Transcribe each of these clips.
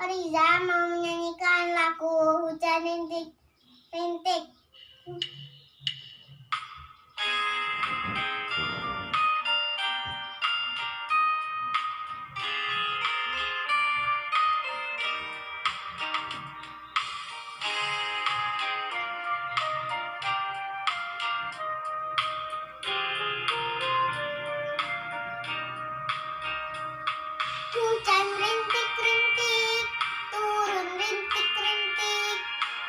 Riza mau menyanyikan lagu Hujan Rintik-rintik. Hujan rintik-rintik, turun rintik-rintik,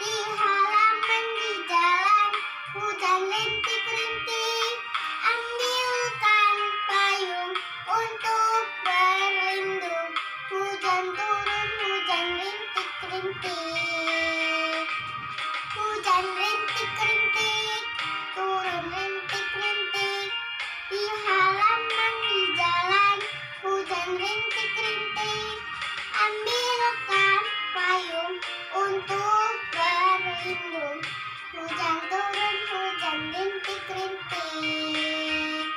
di halaman di jalan. Hujan rintik-rintik, ambilkan payung untuk berlindung. Hujan turun, hujan rintik-rintik. Hujan rintik-rintik, turun rintik-rintik, di halaman di jalan. Hujan rintik-rintik, ambilkan payung untuk berlindung. Hujan turun, hujan rintik-rintik.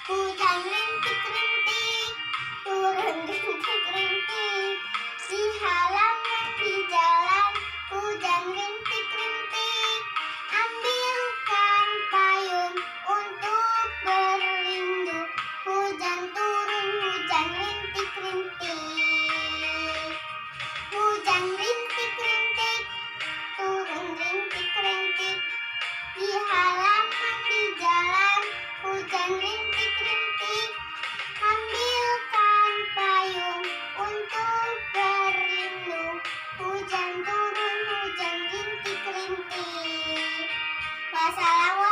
Hujan rintik-rintik, turun rintik-rintik, di halaman di jalan. Hujan rintik-rintik, ambilkan payung untuk berlindung. Hujan turun, hujan rintik-rintik. Hujan rintik-rintik, turun rintik-rintik, di halaman di jalan. Hujan rintik-rintik, ambilkan payung untuk berlindung. Hujan turun, hujan rintik-rintik. Wassalamualaikum.